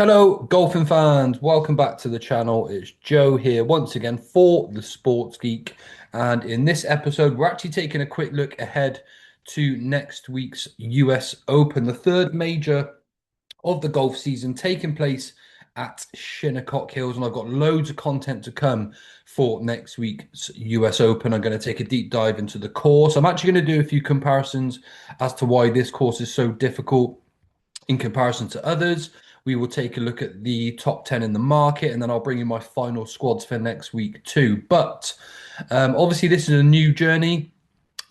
Hello, golfing fans. Welcome back to the channel. It's Joe here once again for the Sports Geek. And in this episode, we're actually taking a quick look ahead to next week's US Open, the third major of the golf season taking place at Shinnecock Hills. And I've got loads of content to come for next week's US Open. I'm going to take a deep dive into the course. I'm actually going to do a few comparisons as to why this course is so difficult in comparison to others. We will take a look at the top 10 in the market, and then I'll bring you my final squads for next week too. But obviously, this is a new journey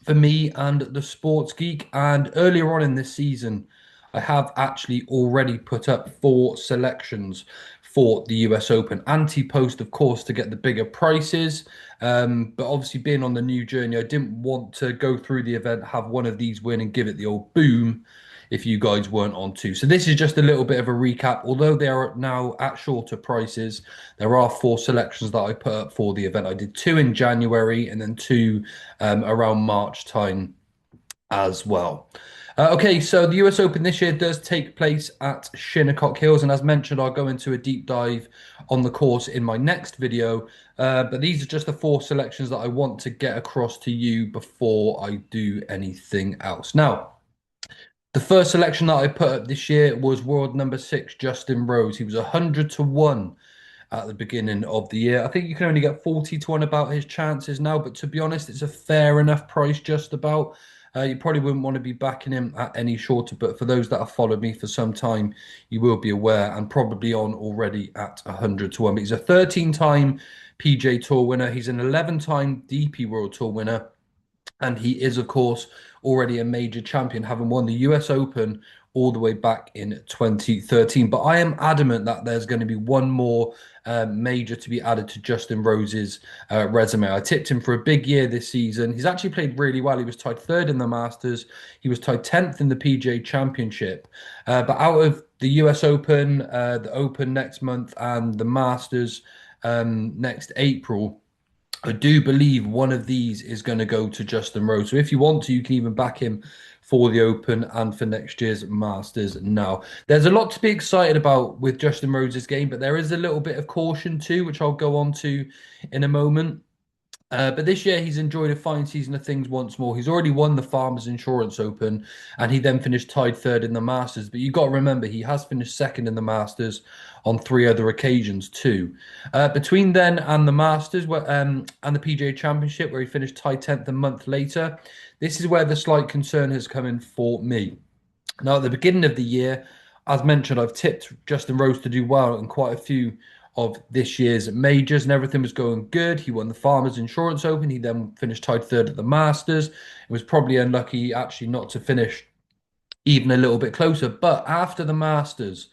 for me and the Sports Geek. And earlier on in this season, I have actually already put up 4 selections for the US Open. Ante-Post, of course, to get the bigger prices. But obviously, being on the new journey, I didn't want to go through the event, have one of these win, and give it the old boom if you guys weren't on too. So this is just a little bit of a recap. Although they are now at shorter prices, there are 4 selections that I put up for the event. I did 2 in January and then 2 around March time as well. Okay, so the US Open this year does take place at Shinnecock Hills, and as mentioned, I'll go into a deep dive on the course in my next video. But these are just the 4 selections that I want to get across to you before I do anything else. Now, the first selection that I put up this year was world number 6, Justin Rose. He was 100 to 1 at the beginning of the year. I think you can only get 40 to 1 about his chances now, but to be honest, it's a fair enough price just about. You probably wouldn't want to be backing him at any shorter, but for those that have followed me for some time, you will be aware and probably on already at 100 to 1. But he's a 13-time PJ Tour winner. He's an 11-time DP World Tour winner. And he is, of course, already a major champion, having won the US Open all the way back in 2013. But I am adamant that there's going to be one more major to be added to Justin Rose's resume. I tipped him for a big year this season. He's actually played really well. He was tied third in the Masters. He was tied 10th in the PGA Championship. But out of the US Open, the Open next month, and the Masters next April, I do believe one of these is going to go to Justin Rose. So if you want to, you can even back him for the Open and for next year's Masters now. There's a lot to be excited about with Justin Rose's game, but there is a little bit of caution too, which I'll go on to in a moment. But this year he's enjoyed a fine season of things once more. He's already won the Farmers Insurance Open, and he then finished tied third in the Masters. But you've got to remember, he has finished second in the Masters on 3 other occasions too. Between then and the Masters and the PGA Championship, where he finished tied 10th a month later, this is where the slight concern has come in for me. Now, at the beginning of the year, as mentioned, I've tipped Justin Rose to do well in quite a few of this year's majors, and everything was going good. He won the Farmers Insurance Open. He then finished tied third at the Masters. It was probably unlucky actually not to finish even a little bit closer. But after the Masters,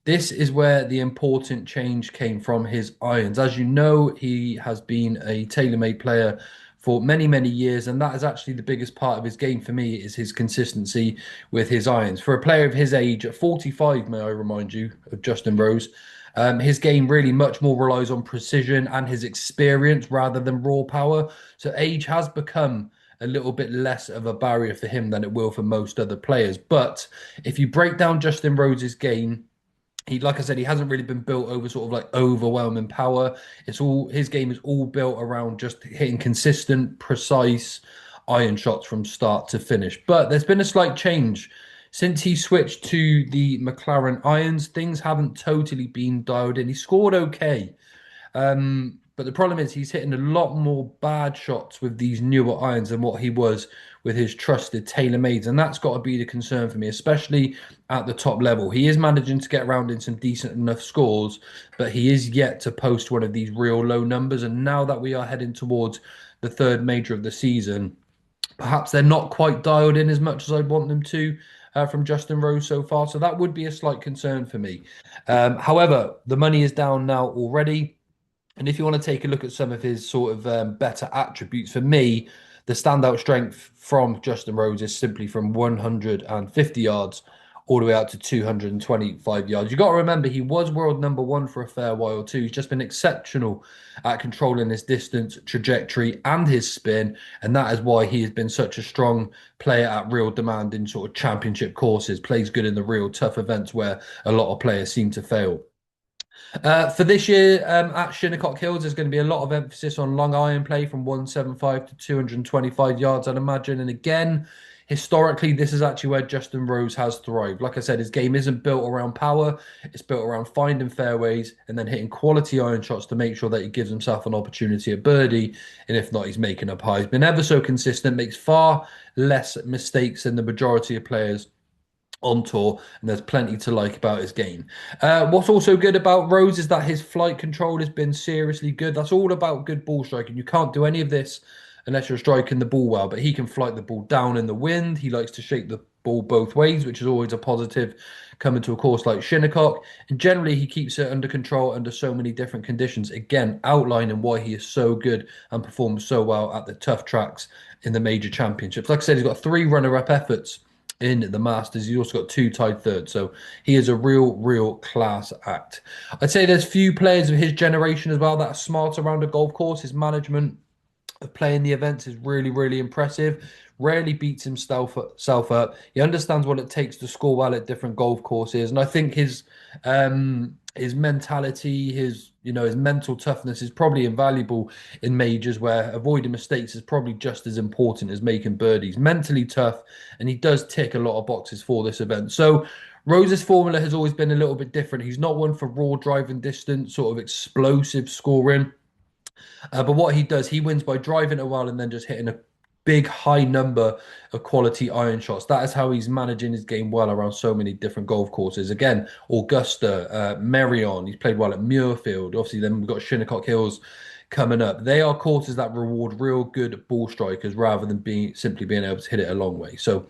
this is where the important change came from his irons. As you know, he has been a tailor-made player for many, many years, and that is actually the biggest part of his game for me, is his consistency with his irons. For a player of his age, at 45, may I remind you, of Justin Rose, his game really much more relies on precision and his experience rather than raw power. So age has become a little bit less of a barrier for him than it will for most other players. But if you break down Justin Rose's game, he, like I said, he hasn't really been built over sort of like overwhelming power. It's all, his game is all built around just hitting consistent, precise iron shots from start to finish. But there's been a slight change since he switched to the McLaren irons. Things haven't totally been dialed in. He scored okay, but the problem is he's hitting a lot more bad shots with these newer irons than what he was with his trusted TaylorMades, and that's got to be the concern for me, especially at the top level. He is managing to get around in some decent enough scores, but he is yet to post one of these real low numbers. And now that we are heading towards the third major of the season, perhaps they're not quite dialed in as much as I'd want them to from Justin Rose so far. So that would be a slight concern for me. However, the money is down now already. And if you want to take a look at some of his sort of better attributes, for me, the standout strength from Justin Rose is simply from 150 yards all the way out to 225 yards. You've got to remember he was world number one for a fair while too. He's just been exceptional at controlling his distance, trajectory, and his spin, and that is why he has been such a strong player at real demanding sort of championship courses. Plays good in the real tough events where a lot of players seem to fail. For this year at Shinnecock Hills, there's going to be a lot of emphasis on long iron play from 175 to 225 yards, I'd imagine. And again, historically, this is actually where Justin Rose has thrived. Like I said, his game isn't built around power, it's built around finding fairways and then hitting quality iron shots to make sure that he gives himself an opportunity at birdie. And if not, he's making up high. He's been ever so consistent, makes far less mistakes than the majority of players on tour, and there's plenty to like about his game. What's also good about Rose is that his flight control has been seriously good. That's all about good ball striking. You can't do any of this unless you're striking the ball well, but he can flight the ball down in the wind. He likes to shape the ball both ways, which is always a positive coming to a course like Shinnecock. And generally, he keeps it under control under so many different conditions. Again, outlining why he is so good and performs so well at the tough tracks in the major championships. Like I said, he's got 3 runner-up efforts in the Masters. He's also got 2 tied third, so he is a real class act. I'd say there's few players of his generation as well that are smart around a golf course. His management of playing the events is really impressive. Rarely beats himself up. He understands what it takes to score well at different golf courses, and I think his mentality, his mental toughness is probably invaluable in majors where avoiding mistakes is probably just as important as making birdies. Mentally tough, and he does tick a lot of boxes for this event. So Rose's formula has always been a little bit different. He's not one for raw driving distance, sort of explosive scoring. But what he does, he wins by driving it well and then just hitting a big high number of quality iron shots. That is how he's managing his game well around so many different golf courses. Again, Augusta, Merion, he's played well at Muirfield. Obviously, then we've got Shinnecock Hills coming up. They are courses that reward real good ball strikers rather than simply being able to hit it a long way. So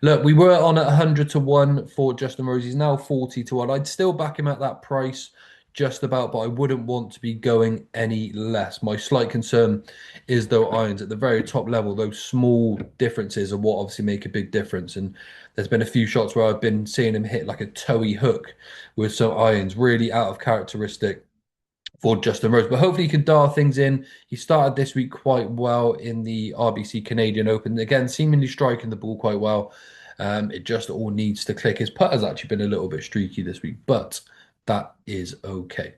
look, we were on at 100 to 1 for Justin Rose. He's now 40 to 1. I'd still back him at that price just about, but I wouldn't want to be going any less. My slight concern is though irons at the very top level, those small differences are what obviously make a big difference. And there's been a few shots where I've been seeing him hit like a toey hook with some irons, really out of characteristic for Justin Rose. But hopefully he can dial things in. He started this week quite well in the RBC Canadian Open. Again, seemingly striking the ball quite well. It just all needs to click. His putt has actually been a little bit streaky this week, but that is okay.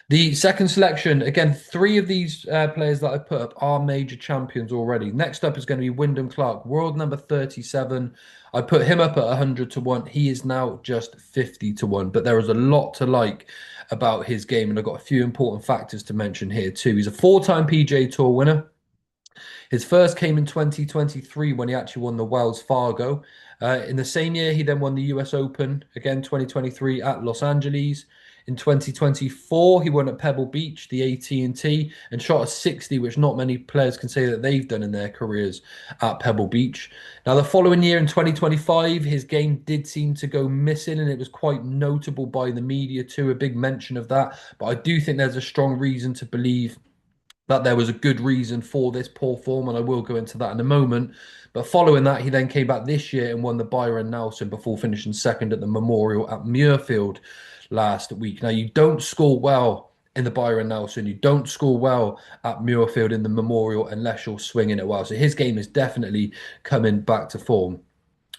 The second selection, again, 3 of these players that I put up are major champions already. Next up is going to be Wyndham Clark, world number 37. I put him up at 100 to 1. He is now just 50 to 1, but there is a lot to like about his game, and I've got a few important factors to mention here too. He's a 4-time PGA Tour winner. His first came in 2023 when he actually won the Wells Fargo. In the same year, he then won the US Open, again 2023 at Los Angeles. In 2024, he won at Pebble Beach, the AT&T, and shot a 60, which not many players can say that they've done in their careers at Pebble Beach. Now, the following year in 2025, his game did seem to go missing, and it was quite notable by the media too, a big mention of that. But I do think there's a strong reason to believe that there was a good reason for this poor form, and I will go into that in a moment. But following that, he then came back this year and won the Byron Nelson before finishing second at the Memorial at Muirfield last week. Now, you don't score well in the Byron Nelson, you don't score well at Muirfield in the Memorial unless you're swinging it well. So his game is definitely coming back to form.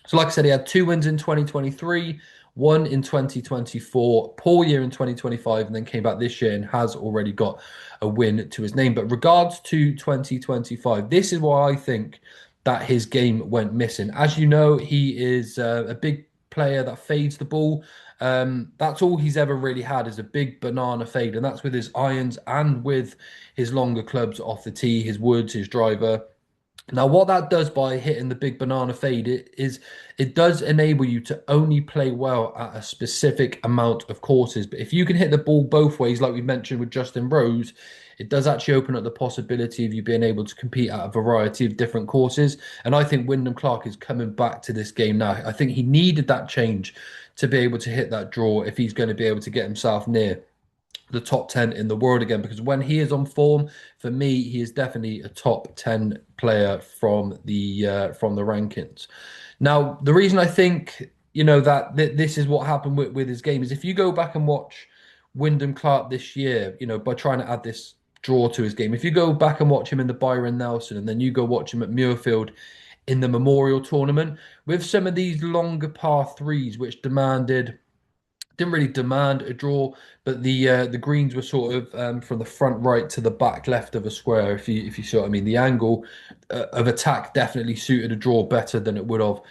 So like I said, he had 2 wins in 2023, 1 in 2024, poor year in 2025, and then came back this year and has already got a win to his name. But regards to 2025, this is why I think that his game went missing. As you know, he is a big player that fades the ball. That's all he's ever really had is a big banana fade, and that's with his irons and with his longer clubs off the tee, his woods, his driver. Now, what that does by hitting the big banana fade it does enable you to only play well at a specific amount of courses. But if you can hit the ball both ways, like we mentioned with Justin Rose, it does actually open up the possibility of you being able to compete at a variety of different courses. And I think Wyndham Clark is coming back to this game now. I think he needed that change to be able to hit that draw if he's going to be able to get himself near the top 10 in the world again, because when he is on form, for me, he is definitely a top 10 player from the rankings. Now, the reason I think this is what happened with his game is if you go back and watch Wyndham Clark this year, by trying to add this draw to his game, if you go back and watch him in the Byron Nelson and then you go watch him at Muirfield in the Memorial Tournament with some of these longer par threes, which didn't really demand a draw, but the greens were sort of from the front right to the back left of a square. If you see what I mean, the angle of attack definitely suited a draw better than it would have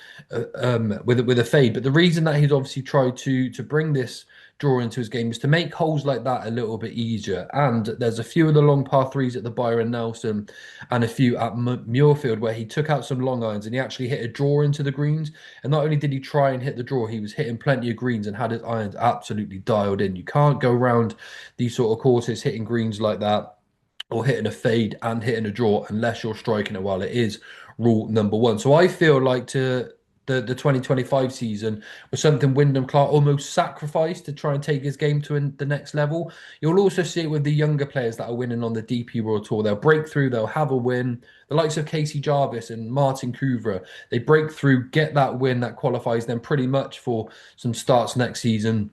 with a fade. But the reason that he's obviously tried to bring this draw into his game is to make holes like that a little bit easier. And there's a few of the long par threes at the Byron Nelson and a few at Muirfield where he took out some long irons and he actually hit a draw into the greens. And not only did he try and hit the draw, he was hitting plenty of greens and had his irons absolutely dialed in. You can't go around these sort of courses hitting greens like that or hitting a fade and hitting a draw unless you're striking it well. It is rule number one. So I feel like the 2025 season was something Wyndham Clark almost sacrificed to try and take his game to the next level. You'll also see it with the younger players that are winning on the DP World Tour. They'll break through, they'll have a win. The likes of Casey Jarvis and Martin Kuvra, they break through, get that win that qualifies them pretty much for some starts next season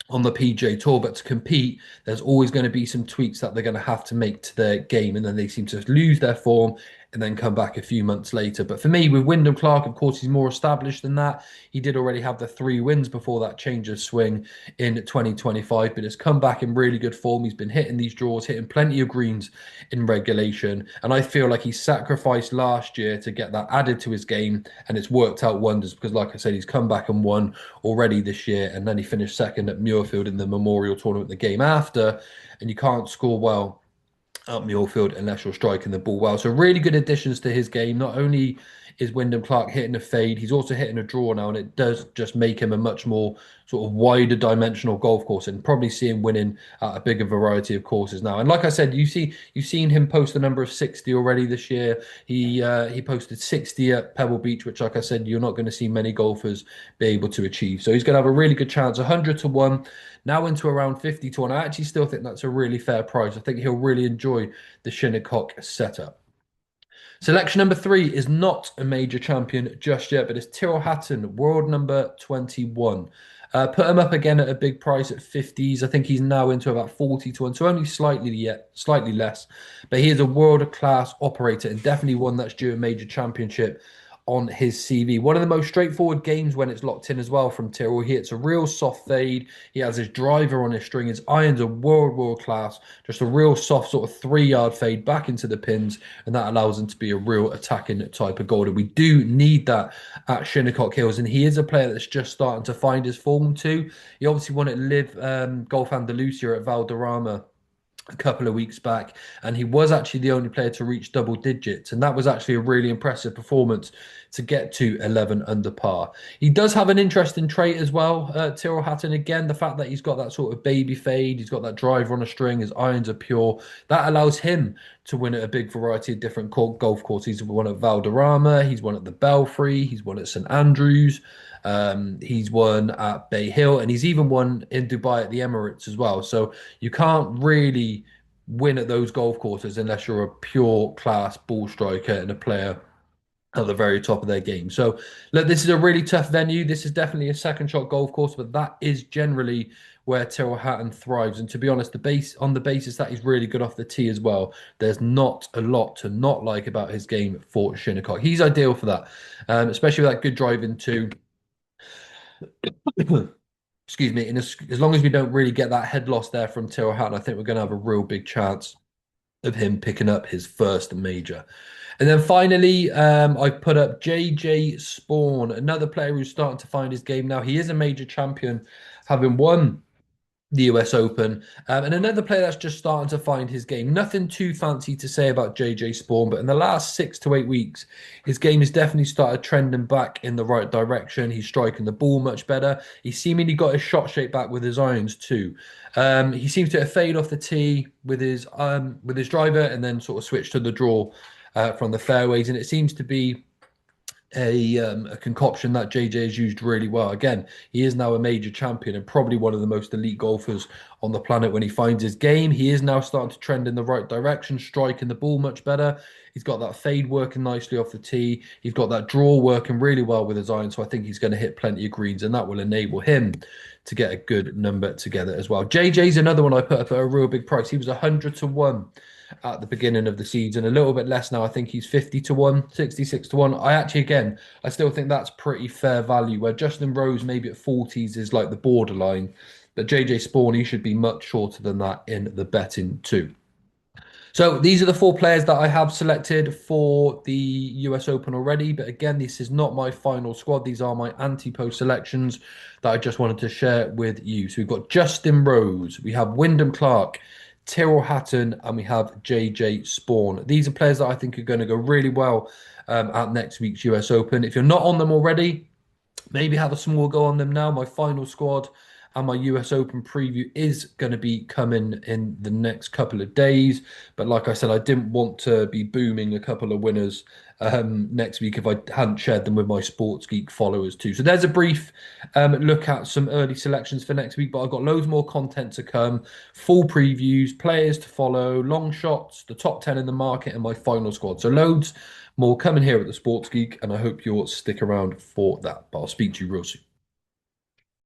on the PGA Tour, but to compete, there's always going to be some tweaks that they're going to have to make to their game, and then they seem to lose their form and then come back a few months later. But for me, with Wyndham Clark, of course, he's more established than that. He did already have the 3 wins before that change of swing in 2025, but has come back in really good form. He's been hitting these draws, hitting plenty of greens in regulation, and I feel like he sacrificed last year to get that added to his game, and it's worked out wonders because, like I said, he's come back and won already this year, and then he finished second at Muirfield in the Memorial Tournament the game after, and you can't score well up Muirfield unless you're striking the ball well. So really good additions to his game. Not only is Wyndham Clark hitting a fade, he's also hitting a draw now, and it does just make him a much more sort of wider dimensional golf course, and probably see him winning at a bigger variety of courses now. And like I said, you've seen him post a number of 60 already this year. He posted 60 at Pebble Beach, which, like I said, you're not going to see many golfers be able to achieve. So he's going to have a really good chance. 100 to 1 now into around 50 to 1. I actually still think that's a really fair price. I think he'll really enjoy the Shinnecock setup. Selection number 3 is not a major champion just yet, but it's Tyrrell Hatton, world number 21. Put him up again at a big price at 50s. I think he's now into about 40 to 1, so only slightly less. But he is a world-class operator and definitely one that's due a major championship on his CV. One of the most straightforward games when it's locked in as well from Tyrrell. He hits a real soft fade. He has his driver on his string. His irons are world class. Just a real soft sort of 3-yard fade back into the pins, and that allows him to be a real attacking type of golfer. We do need that at Shinnecock Hills, and he is a player that's just starting to find his form too. He obviously won at Live Golf Andalusia at Valderrama a couple of weeks back, and he was actually the only player to reach double digits, and that was actually a really impressive performance to get to 11 under par. He does have an interesting trait as well, Tyrrell Hatton. Again, the fact that he's got that sort of baby fade, he's got that driver on a string, his irons are pure, that allows him to win at a big variety of different golf courses. He's won at Valderrama, he's won at the Belfry, he's won at St Andrews, he's won at Bay Hill, and he's even won in Dubai at the Emirates as well. So you can't really win at those golf courses unless you're a pure class ball striker and a player at the very top of their game. So look, this is a really tough venue. This is definitely a second shot golf course, but that is generally where Tyrrell Hatton thrives. And to be honest, on the basis that he's really good off the tee as well, there's not a lot to not like about his game for Shinnecock. He's ideal for that, especially with that good driving too. Excuse me. And as long as we don't really get that head loss there from Tyrrell Hatton, I think we're going to have a real big chance of him picking up his first major. And then finally, I've put up JJ Spaun, another player who's starting to find his game now. He is a major champion, having won the US Open, and another player that's just starting to find his game. Nothing too fancy to say about JJ Spaun, but in the last 6 to 8 weeks, his game has definitely started trending back in the right direction. He's striking the ball much better. He seemingly got his shot shape back with his irons too. He seems to have fade off the tee with his driver and then sort of switch to the draw from the fairways, and it seems to be a concoction that JJ has used really well. Again, he is now a major champion and probably one of the most elite golfers on the planet when he finds his game. He is now starting to trend in the right direction, striking the ball much better. He's got that fade working nicely off the tee. He's got that draw working really well with his iron. So I think he's going to hit plenty of greens, and that will enable him to get a good number together as well. JJ's another one I put up at a real big price. He was 100 to 1 at the beginning of the season, a little bit less now. I think he's 50 to 1, 66 to 1. I actually, again, I still think that's pretty fair value. Where Justin Rose maybe at 40s is like the borderline, but JJ Spaun, he should be much shorter than that in the betting too. So these are the four players that I have selected for the US Open already. But again, this is not my final squad. These are my Ante-Post selections that I just wanted to share with you. So we've got Justin Rose, we have Wyndham Clark, Tyrrell Hatton, and we have JJ Spaun. These are players that I think are going to go really well at next week's US Open. If you're not on them already, maybe have a small go on them now. My final squad and my US Open preview is going to be coming in the next couple of days. But like I said, I didn't want to be booming a couple of winners next week if I hadn't shared them with my Sports Geek followers too. So there's a brief look at some early selections for next week, but I've got loads more content to come, full previews, players to follow, long shots, the top 10 in the market, and my final squad. So loads more coming here at the Sports Geek, and I hope you'll stick around for that. But I'll speak to you real soon.